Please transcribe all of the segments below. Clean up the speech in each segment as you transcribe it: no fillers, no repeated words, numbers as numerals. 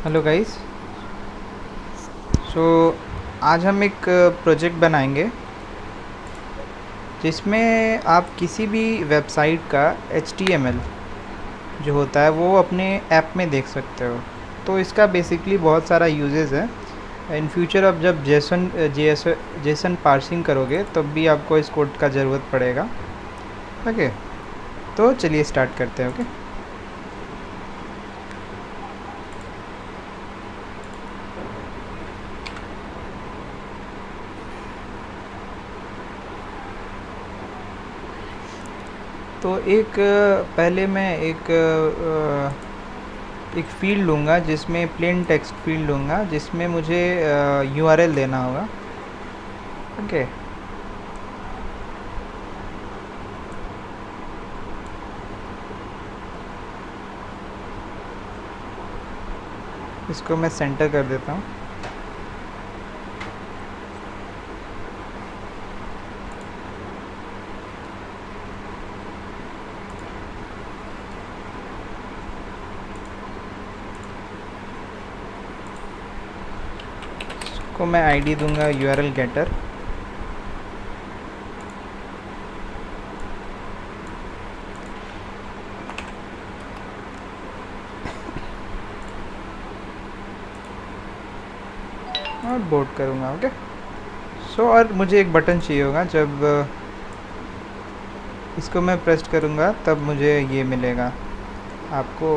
Hello guys. सो आज हम एक प्रोजेक्ट बनाएंगे जिसमें आप किसी भी वेबसाइट का HTML जो होता है वो अपने ऐप में देख सकते हो। तो इसका बेसिकली बहुत सारा यूजेस है। इन फ्यूचर अब जब जेसन पार्सिंग करोगे तब भी आपको इस कोड का ज़रूरत पड़ेगा। ओके, तो चलिए स्टार्ट करते हैं। ओके, तो पहले मैं एक फ़ील्ड लूँगा जिसमें प्लेन टेक्स्ट फ़ील्ड लूँगा जिसमें मुझे URL देना होगा। ओके, इसको मैं सेंटर कर देता हूँ। इसको मैं आईडी दूंगा URL गेटर। और बोर्ड करूँगा। ओके, सो और मुझे एक बटन चाहिए होगा। जब इसको मैं प्रेस करूँगा तब मुझे ये मिलेगा। आपको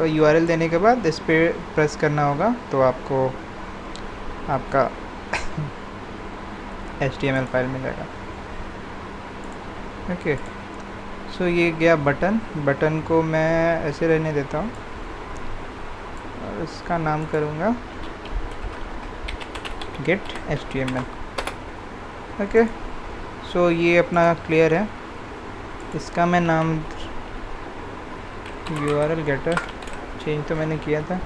URL देने के बाद इस पर प्रेस करना होगा तो आपको आपका HTML फाइल मिलेगा। ओके, सो ये गया बटन को मैं ऐसे रहने देता हूँ और इसका नाम करूँगा गेट HTML। ओके, सो ये अपना क्लियर है। इसका मैं नाम URL गेटर चेंज तो मैंने किया था।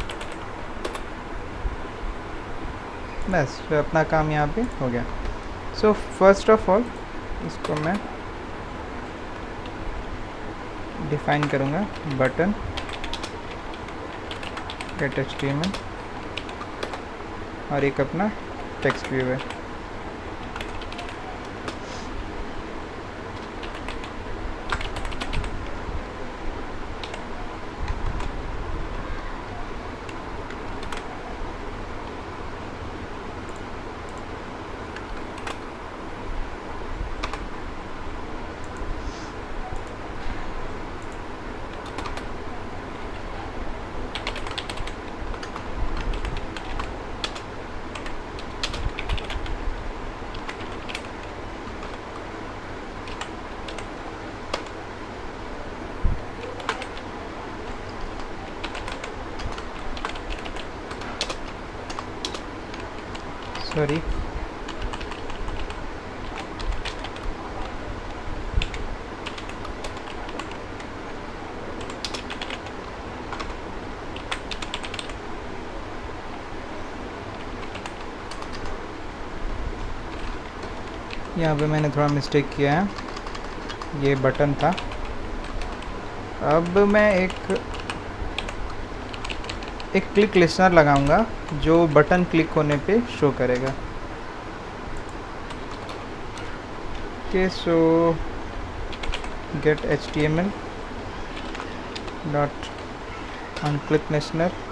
बस अपना काम यहाँ पे हो गया। सो फर्स्ट ऑफ ऑल इसको मैं डिफाइन करूँगा बटन गेट HTML और एक अपना टेक्स्ट व्यू है। सॉरी, यहाँ पे मैंने थोड़ा मिस्टेक किया है। ये बटन था। अब मैं एक क्लिक लिस्नर लगाऊंगा जो बटन क्लिक होने पे शो करेगा। Okay, so gate HTML dot on click listener.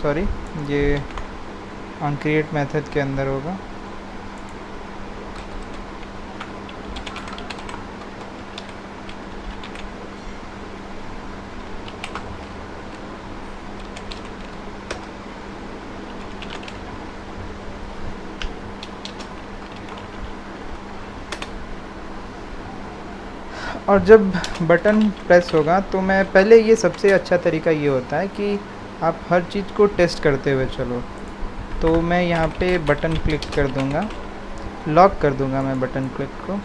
Sorry, ये ऑन क्रिएट मेथड के अंदर होगा। और जब बटन प्रेस होगा तो मैं पहले, ये सबसे अच्छा तरीका ये होता है कि आप हर चीज़ को टेस्ट करते हुए चलो। तो मैं यहाँ पे बटन क्लिक कर दूँगा, लॉक कर दूँगा मैं बटन क्लिक को।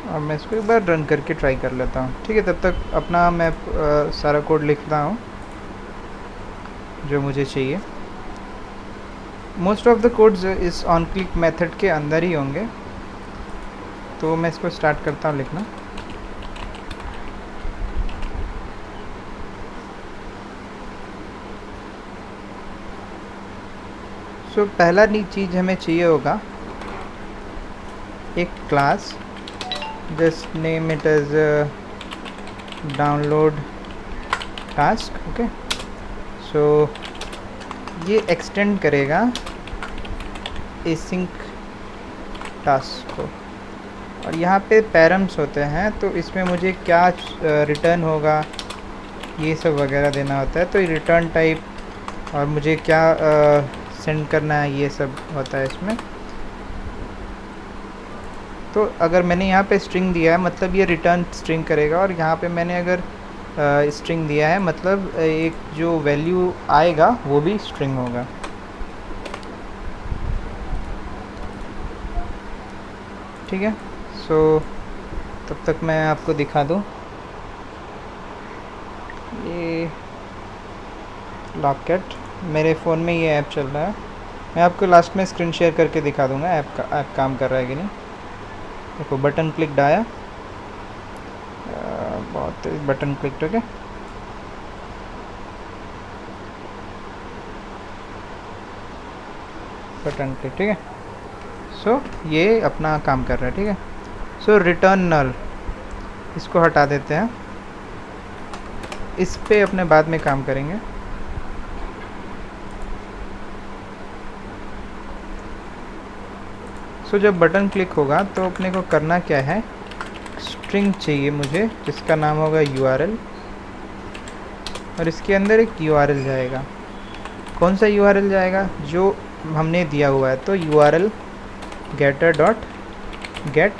और मैं इसको एक बार रन करके ट्राई कर लेता हूँ। ठीक है, तब तक अपना मैं सारा कोड लिखता हूँ जो मुझे चाहिए। मोस्ट ऑफ द कोड्स इस ऑन क्लिक मेथड के अंदर ही होंगे, तो मैं इसको स्टार्ट करता हूँ लिखना। सो पहला चीज़ हमें चाहिए होगा एक class, just name it as download task. Okay, so ये एक्सटेंड करेगा एसिंक टास्क को। और यहाँ पे पैरम्स होते हैं, तो इसमें मुझे क्या रिटर्न होगा ये सब वगैरह देना होता है। तो रिटर्न टाइप और मुझे क्या सेंड करना है ये सब होता है इसमें। तो अगर मैंने यहाँ पे स्ट्रिंग दिया है मतलब ये रिटर्न स्ट्रिंग करेगा, और यहाँ पे मैंने अगर स्ट्रिंग दिया है मतलब एक जो वैल्यू आएगा वो भी स्ट्रिंग होगा। ठीक है, सो तब तक मैं आपको दिखा दूँ ये लॉकेट, मेरे फ़ोन में ये ऐप चल रहा है। मैं आपको लास्ट में स्क्रीन शेयर करके दिखा दूँगा ऐप काम कर रहा है कि नहीं। देखो बटन क्लिक आया, बहुत बटन क्लिक। ठीक है, बटन क्लिक। ठीक है, सो ये अपना काम कर रहा है। ठीक है, सो रिटर्न नल इसको हटा देते हैं, इस पे अपने बाद में काम करेंगे। सो जब बटन क्लिक होगा तो अपने को करना क्या है, स्ट्रिंग चाहिए मुझे जिसका नाम होगा URL, और इसके अंदर एक URL जाएगा। कौन सा URL जाएगा, जो हमने दिया हुआ है। तो URL getter dot gate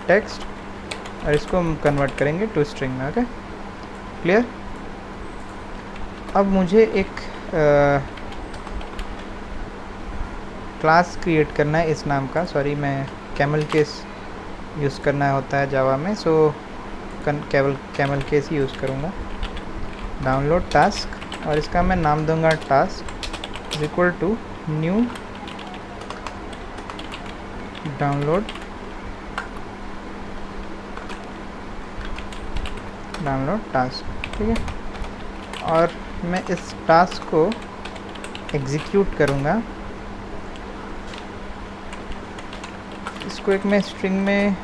text, और इसको हम कन्वर्ट करेंगे टू स्ट्रिंग में। Okay, clear. अब मुझे एक क्लास क्रिएट करना है इस नाम का। सॉरी, मैं कैमल केस यूज़ करना होता है जावा में, सो कैमल केस ही यूज़ करूँगा। डाउनलोड टास्क, और इसका मैं नाम दूंगा task is equal to new download task. ठीक है, और मैं इस टास्क को एग्जीक्यूट करूँगा। इसको एक मैं स्ट्रिंग में,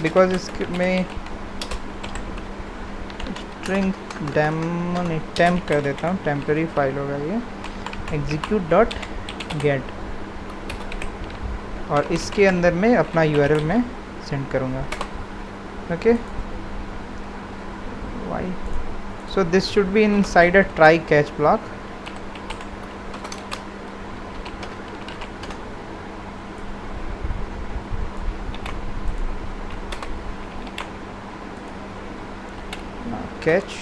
बिकॉज इसमें स्ट्रिंग टेम्प कर देता हूँ, टेम्पररी फाइल होगा ये, एग्जीक्यूट डॉट गेट, और इसके अंदर मैं अपना URL में सेंड करूँगा। Okay, why, so this should be inside a try catch block. catch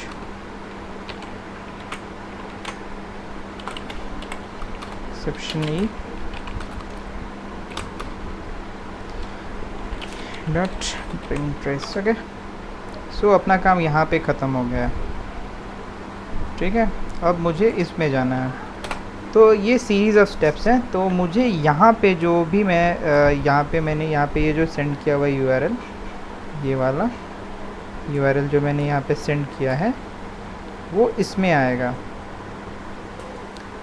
exception E dot bring trace। Okay, so अपना काम यहाँ पे ख़त्म हो गया। ठीक है, अब मुझे इसमें जाना है। तो ये सीरीज़ ऑफ स्टेप्स हैं। तो मुझे यहाँ पे जो भी मैं मैंने यहाँ पे ये जो सेंड किया हुआ URL, ये वाला URL जो मैंने यहाँ पे सेंड किया है वो इसमें आएगा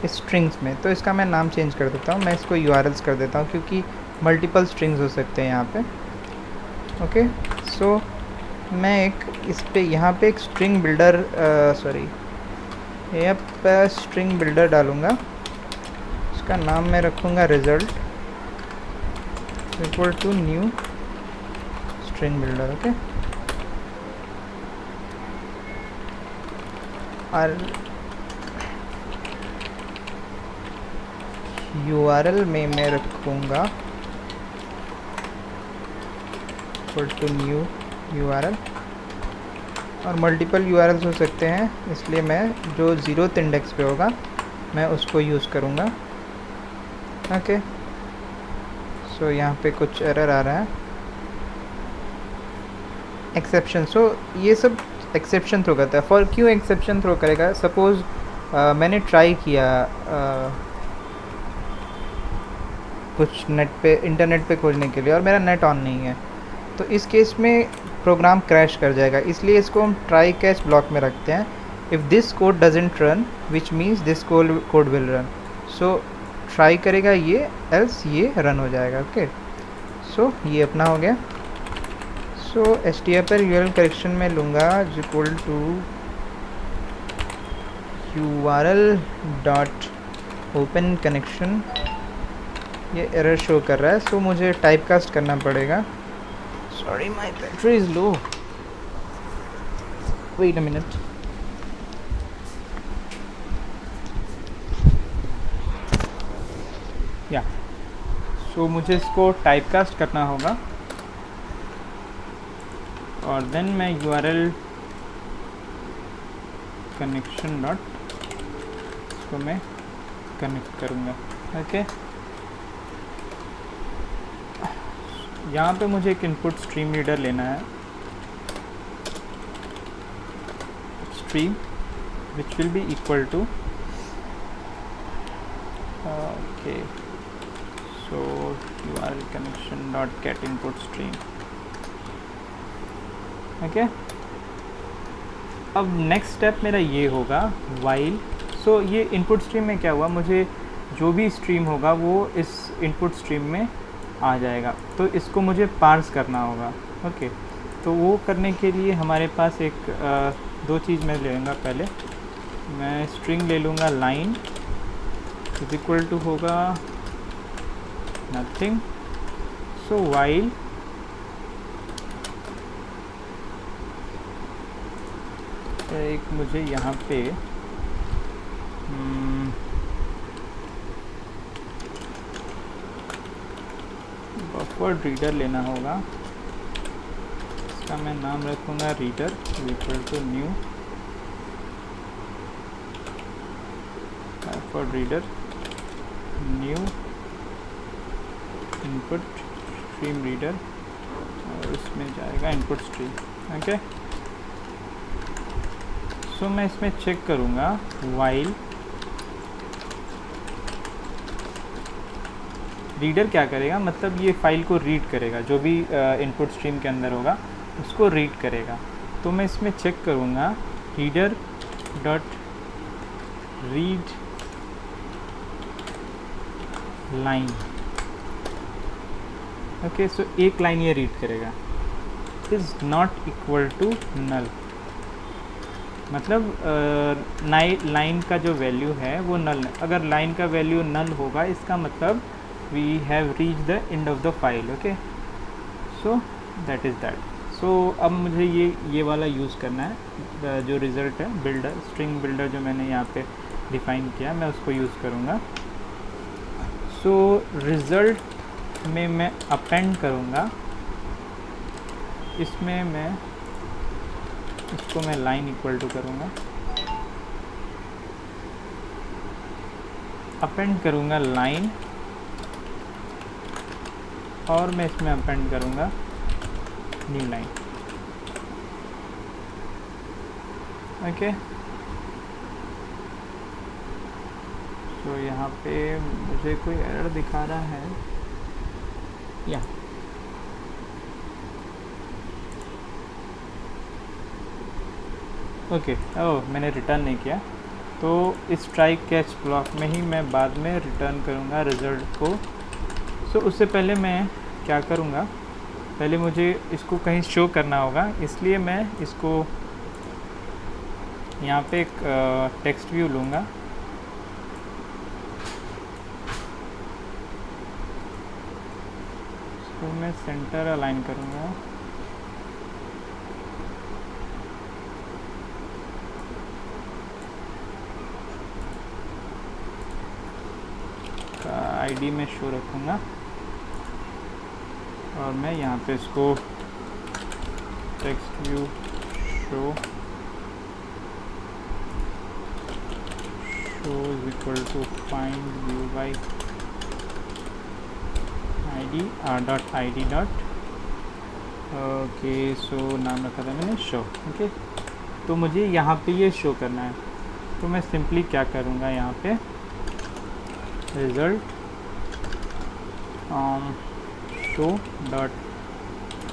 स्ट्रिंग्स में। तो इसका मैं नाम चेंज कर देता हूँ, मैं इसको URLs कर देता हूँ क्योंकि मल्टीपल स्ट्रिंग्स हो सकते हैं यहाँ पे। ओके, सो मैं एक इस पे यहाँ पे एक स्ट्रिंग बिल्डर यहाँ पे स्ट्रिंग बिल्डर डालूँगा। इसका नाम मैं रखूँगा result equal to new string builder. Okay, और URL में मैं रखूँगा इक्वल टू न्यू URL, और मल्टीपल URLs हो सकते हैं, इसलिए मैं जो 0th इंडेक्स पे होगा मैं उसको यूज़ करूँगा। ओके, सो यहाँ पे कुछ एरर आ रहा है। एक्सेप्शन, सो ये सब एक्सेप्शन थ्रो करता है। फॉर क्यों एक्सेप्शन थ्रो करेगा? सपोज़ मैंने ट्राई किया कुछ नेट पे, इंटरनेट पे खोजने के लिए, और मेरा नेट ऑन नहीं है, तो इस केस में प्रोग्राम क्रैश कर जाएगा। इसलिए इसको हम ट्राई कैच ब्लॉक में रखते हैं। If this code doesn't run which means this code will run. So try करेगा ये, एल्स ये रन हो जाएगा। ओके, सो ये अपना हो गया। सो HTML URL करेक्शन में लूँगा equal to URL dot open connection. ये एरर शो कर रहा है, सो मुझे टाइप कास्ट करना पड़ेगा। Sorry my battery is low, wait a minute. या सो मुझे इसको टाइप कास्ट करना होगा, और देन मैं URL कनेक्शन डॉट इसको मैं कनेक्ट करूँगा। ओके, यहाँ पे मुझे एक इनपुट स्ट्रीम रीडर लेना है, stream which will be equal to okay, so URL connection dot get input stream. Okay, अब नेक्स्ट स्टेप मेरा ये होगा वाइल। सो ये इनपुट स्ट्रीम में क्या हुआ, मुझे जो भी स्ट्रीम होगा वो इस इनपुट स्ट्रीम में आ जाएगा, तो इसको मुझे पार्स करना होगा। ओके, तो वो करने के लिए हमारे पास एक दो चीज़ मैं ले लूँगा। पहले मैं स्ट्रिंग ले लूँगा लाइन इज इक्वल टू होगा नथिंग। सो वाइल एक मुझे यहाँ पे बफर रीडर लेना होगा। इसका मैं नाम रखूँगा reader equal to new buffer reader new input stream reader, और इसमें जाएगा इनपुट स्ट्रीम। ओके, सो मैं इसमें चेक करूँगा वाइल रीडर क्या करेगा, मतलब ये फाइल को रीड करेगा, जो भी इनपुट स्ट्रीम के अंदर होगा उसको रीड करेगा। तो मैं इसमें चेक करूँगा reader dot read line. Okay, so एक लाइन ये रीड करेगा, is not equal to null, मतलब लाइन का जो वैल्यू है वो नल है। अगर लाइन का वैल्यू नल होगा इसका मतलब we have reach the end of the file. Okay, so that is that. So अब मुझे ये वाला यूज़ करना है, जो रिज़ल्ट है बिल्डर, स्ट्रिंग बिल्डर जो मैंने यहाँ पे डिफ़ाइन किया, मैं उसको यूज़ करूँगा। सो रिज़ल्ट में मैं अपेंड करूँगा, इसमें मैं इसको मैं लाइन इक्वल टू करूँगा, अपेंड करूँगा लाइन, और मैं इसमें अपेंड करूँगा न्यू लाइन। ओके, तो यहाँ पे मुझे कोई एरर दिखा रहा है या ओके, ओह मैंने रिटर्न नहीं किया, तो इस ट्राई कैच ब्लॉक में ही मैं बाद में रिटर्न करूँगा रिज़ल्ट को। सो उससे पहले मैं क्या करूँगा, पहले मुझे इसको कहीं शो करना होगा, इसलिए मैं इसको यहाँ पे एक टेक्स्ट व्यू लूँगा। इसको मैं सेंटर अलाइन करूँगा, आईडी में शो रखूँगा, और मैं यहाँ पे इसको text view show is equal to find view by ID dot okay, so नाम रखा था मैंने शो। ओके, तो मुझे यहाँ पे ये शो करना है, तो मैं सिंपली क्या करूँगा, यहाँ पे result show dot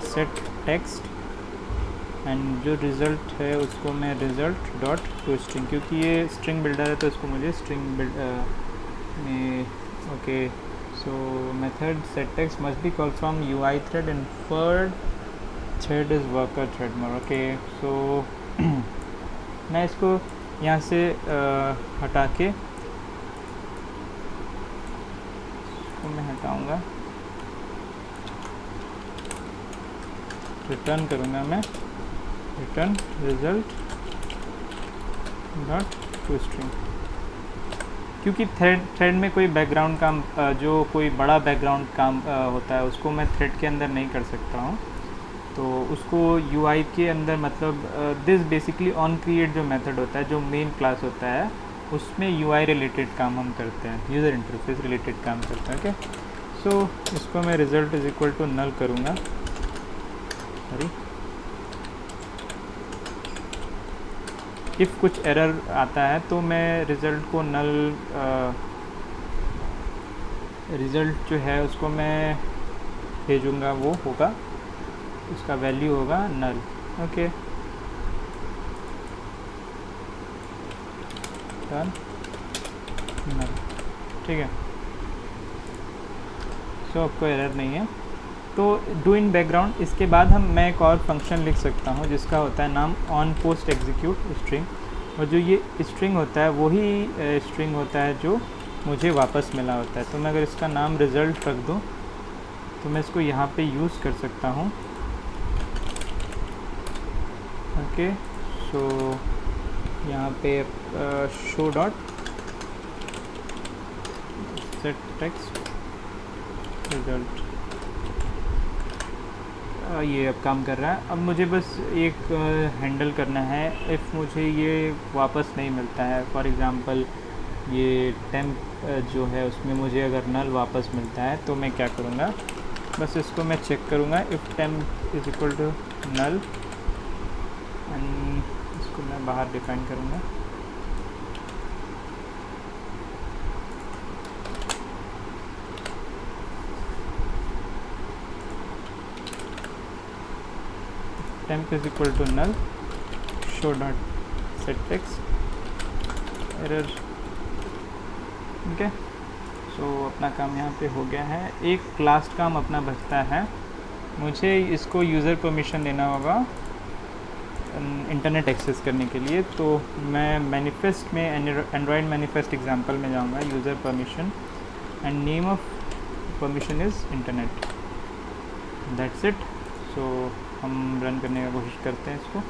set text, and जो रिज़ल्ट है उसको मैं रिज़ल्ट डॉट टू स्ट्रिंग, क्योंकि ये स्ट्रिंग बिल्डर है तो इसको मुझे स्ट्रिंग बिल्ड में। Okay, so method set text must be call from UI thread inferred thread is worker thread more. Okay, so मैं इसको यहाँ से हटा के इसको मैं हटाऊँगा, रिटर्न करूँगा मैं return result dot to string, क्योंकि थ्रेड में कोई बैकग्राउंड काम जो कोई बड़ा बैकग्राउंड काम होता है उसको मैं थ्रेड के अंदर नहीं कर सकता हूँ, तो उसको UI के अंदर मतलब दिस बेसिकली ऑन क्रिएट जो मेथड होता है, जो मेन क्लास होता है, उसमें UI रिलेटेड काम हम करते हैं, यूज़र इंटरफेस रिलेटेड काम करते हैं। ओके, सो इसको मैं result is equal to null करूँगा। सॉरी, इफ़ कुछ एरर आता है तो मैं रिज़ल्ट को नल रिज़ल्ट जो है उसको मैं भेजूँगा, वो होगा, उसका वैल्यू होगा नल। ओके, डन, नल, ठीक है, सो आपको एरर नहीं है। तो डू इन बैकग्राउंड, इसके बाद मैं एक और फंक्शन लिख सकता हूँ जिसका होता है नाम ऑन पोस्ट एग्जीक्यूट स्ट्रिंग, और जो ये स्ट्रिंग होता है वही स्ट्रिंग होता है जो मुझे वापस मिला होता है। तो मैं अगर इसका नाम रिज़ल्ट रख दूँ तो मैं इसको यहाँ पे यूज़ कर सकता हूँ। ओके, सो यहाँ पे show dot set text result, ये अब काम कर रहा है। अब मुझे बस एक हैंडल करना है, इफ़ मुझे ये वापस नहीं मिलता है, फॉर एग्ज़ाम्पल ये टेम्प जो है उसमें मुझे अगर नल वापस मिलता है तो मैं क्या करूँगा, बस इसको मैं चेक करूँगा, if temp is equal to null, and इसको मैं बाहर डिफाइन करूँगा। temp is equal to null, show dot set text error। Okay, so अपना काम यहाँ पे हो गया है। एक लास्ट काम अपना बचता है, मुझे इसको यूज़र परमिशन देना होगा इंटरनेट एक्सेस करने के लिए। तो मैं मैनिफेस्ट में एंड्रॉयड मैनिफेस्ट एग्जांपल में जाऊँगा, user permission and name of permission is internet, that's it. So हम रन करने का कोशिश करते हैं इसको।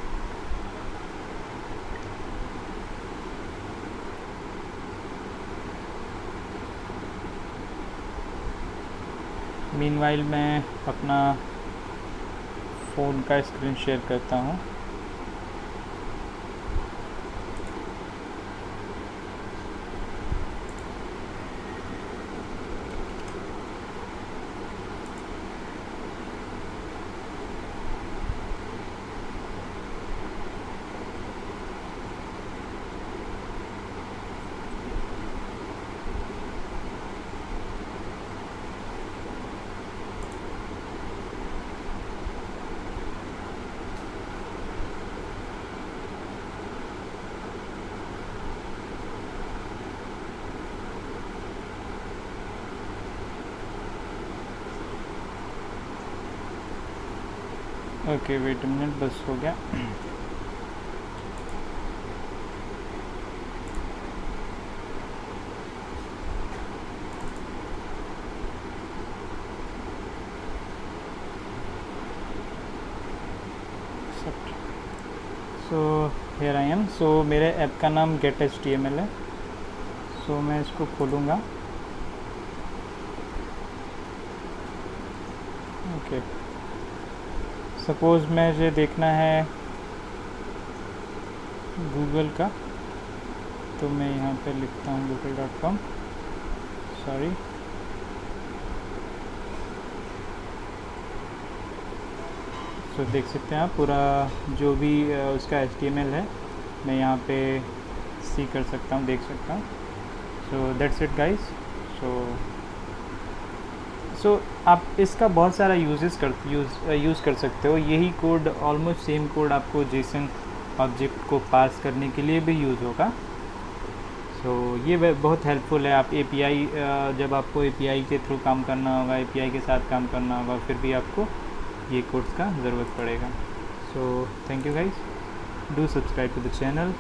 मीनवाइल मैं अपना फ़ोन का स्क्रीन शेयर करता हूँ। ओके, वेट मिनट, बस हो गया। So here I am. सो मेरे ऐप का नाम गेट HTML है। सो मैं इसको खोलूँगा। ओके, सपोज़ मुझे देखना है गूगल का, तो मैं यहाँ पे लिखता हूँ google.com, सॉरी, सो देख सकते हैं आप पूरा जो भी उसका HTML है मैं यहाँ पे सी कर सकता हूँ, देख सकता हूँ। So that's it guys. So आप इसका बहुत सारा यूज़ कर सकते हो। यही कोड, ऑलमोस्ट सेम कोड आपको जेसन ऑब्जेक्ट को पास करने के लिए भी यूज़ होगा। सो ये बहुत हेल्पफुल है। आप API, जब आपको API के थ्रू काम करना होगा, API के साथ काम करना होगा, फिर भी आपको ये कोड्स का ज़रूरत पड़ेगा। So thank you guys, do subscribe to the channel.